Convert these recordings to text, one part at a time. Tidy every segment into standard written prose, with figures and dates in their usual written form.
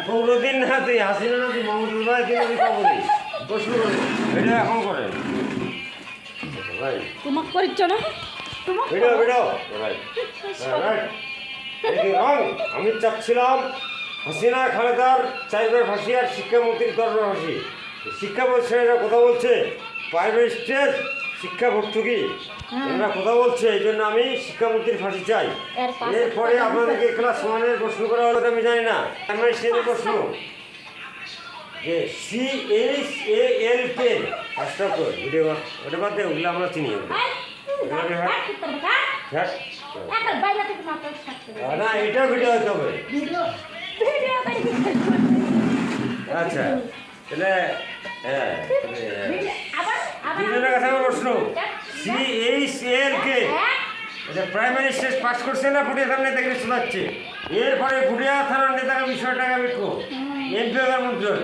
পৌরদিন না তুই হাসিনা না তুই মমতাজ ভাই তুই কবরি প্রশ্ন করি এটা এখন করে তোমাকে করিচ্ছ না ভিডিও ভিডিও আমি চাচ্ছিলাম হাসিনা খালেদার চাইবার ফাঁসি আর শিক্ষামন্ত্রীর দরবার ফাঁসি শিক্ষা প্রতিষ্ঠানেরা কথা বলছে প্রাইভেট স্টেজ শিক্ষা ভর্তুকি এরা কথা বলছে এই জন্য আমি শিক্ষামন্ত্রীর ফাঁসি চাই। এরপরে আপনাদেরকে ক্লাস ওয়ানের প্রশ্ন করা হলো আমি জানি না আমার সেই প্রশ্ন যে CHALK ফার্স্টটা তো ভিডিও ওটা বাদ দিয়ে ওগুলো আমরা চিনি না এটা ভিডিও হতে হবে। আচ্ছা তাহলে হ্যাঁ দুজনের কাছে আমার প্রশ্ন CHALK এটা প্রাইমারি স্টেজ পাস করছে না ফুটিয়া থানার নেতাকে শোনাচ্ছে এরপরে ফুটিয়া থানার নেতাকে 20 টাকা বিটবো এমপি মন্ত্রী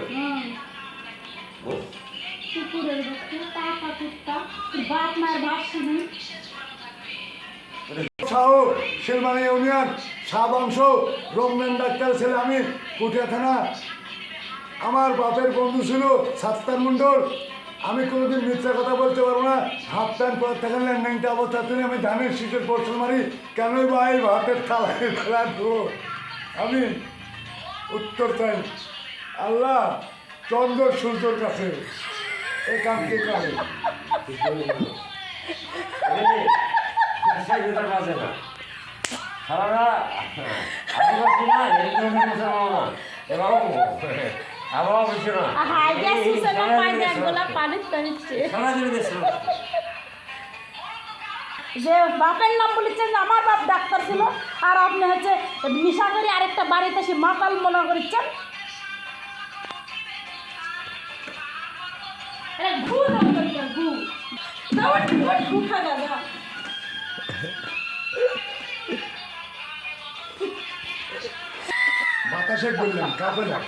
শিলমানি ইউনিয়ন সাবাংশ রমজান ডাক্তার ছেলে আমি পুটিয়া থানা। আমার বাপের বন্ধু ছিল সাত্তার মণ্ডল। আমি কোনোদিন মিথ্যা কথা বলতে পারবো না। হাফ প্যান্ট পর থাকা ল্যান্ডিংটা অবস্থা তুলে আমি ধানের শীতের পরশু মারি কেনই ভাই ভাতের থালায় ফেলা দেবো। আমি উত্তর চাই আল্লাহ চন্দ্র সূর্যর কাছে এ কামকে করে যে বাপের নাম বলেছেন আমার বাপ ডাক্তার ছিল আর আপনি হচ্ছে মিশা করে আরেকটা বাড়িতে সে মাতাল মনে করছেন। বাতাসে বললাম কাপে না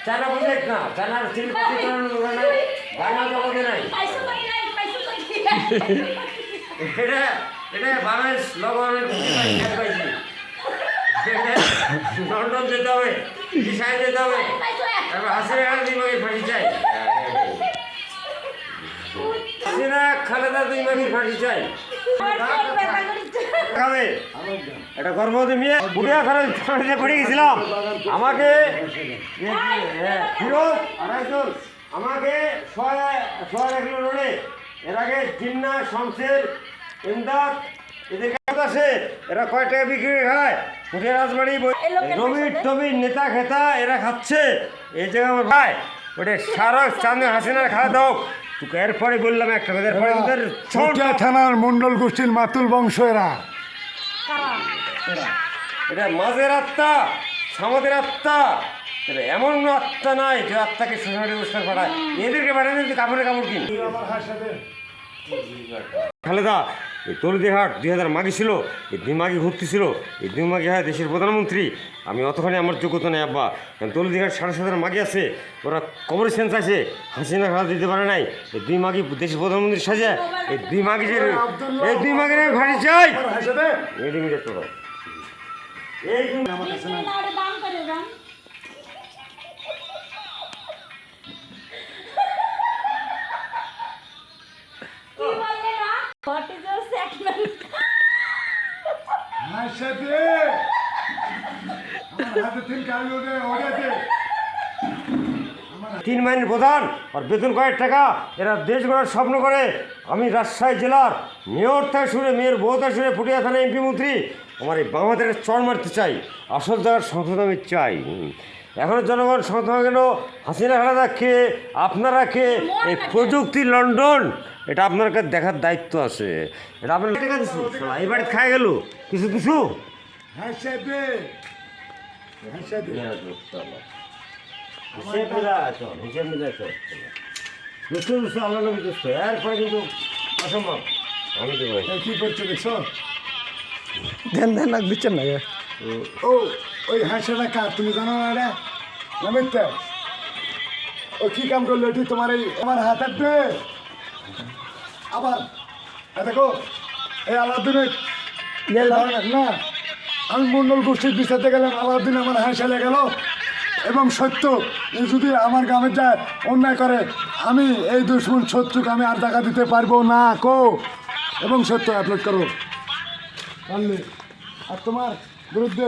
চানা বুঝে না চানার জগতে নাই এটা এটা বাংলাদেশ লগনের পাইছি লন্ডন যেতে হবে দিশায় যেতে হবে তারপর হাসিনা দুই মাগির ফাঁসি চাই হাসিনা খালেদা দুই মাগির ফাঁসি চাই খাবে এটা গর্ভবতী মেয়ে বুড়িয়া খালে পড়ে গেছিলাম আমাকে ফিরোজ আড়াইজন আমাকে সোয়া রাখলো রোডে এর আগে জিন্না শমশের ইমদাদ এদের কাছে এরা কয় টাকা বিক্রি খায় পুঠিয়া রাজবাড়ি রবির টবির নেতা খেতা এরা খাচ্ছে এই জায়গায় আমার ভাই ওটা সারা চাঁদে হাসিনার খাওয়া দাও এরপরে বললাম একটা কথা এরপরে পুটিয়া থানার মণ্ডল গোষ্ঠীর মাতুল বংশ এরা এটা মাঝের আত্মা সামদের আত্মা এটা এমন আত্মা নাই যে আত্মাকে সোসাইটি অনুষ্ঠান পাঠায় এদেরকে পাঠায় না কাপড়ে কাপড় কিন খালেদা এই তলদিহাট 2000 মাগি ছিল এই 2 মাগি ভর্তি ছিল এই 2 মাগি হয় দেশের প্রধানমন্ত্রী আমি অতখানি আমার যোগ্যতা নেই আব্বা কারণ তলদিহাট 7,500 মাগি আছে ওরা কবর সেন্স আছে হাসিনা খাওয়া দিতে পারে নাই এই 2 মাগি দেশের প্রধানমন্ত্রী সাজে এই 2 মাগি এই 2 মাগির আমি ভাড়ি চাই রেডিমেড তোরা এই তিন মাইনের প্রধান আর বেতন কয়েক টাকা এরা দেশ গড়ার স্বপ্ন করে আমি রাজশাহী জেলার মেয়র থেকে শুনে মেয়র বউ থেকে শুনে ফুটিয়া থানা এমপি মন্ত্রী আমার এই বাংলাদেশের চর মারতে চাই আসল জায়গার সংসদ আমি চাই এখনও জনগণ সংসদ গেল হাসিনা খালেদা খেয়ে আপনারা খেয়ে এই প্রযুক্তি লন্ডন এটা আপনার কাছে দেখার দায়িত্ব আছে এটা আপনার টাকা দিচ্ছি এবার খাই গেল কিছু কিছু এরপরে কিন্তু অসম্ভব আমি তো কি করছো দেখছো ধ্যান ধ্যান লাগ দিচ্ছেন না ও ওই হাঁসেরা কার তুমি জানো না এটা নমিতা ও কি কাম করলো এটি তোমার এই আমার হাতের আবার দেখো এই আলাদিনের না আমি মন্ডল গোষ্ঠীর বিচারতে গেলাম, আলাদিন আমার হাসিলে গেল এবং সত্য যদি আমার গ্রামে যায় অন্যায় করে আমি এই দুশ্মন শত্রুকে আমি আর টাকা দিতে পারবো না কো এবং সত্য আপলোড করো পারলে। আর তোমার বিরুদ্ধে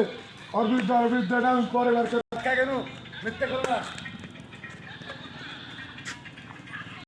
ওর বিরুদ্ধে আমি পরে বার করে কেন মিথ্যে করো না।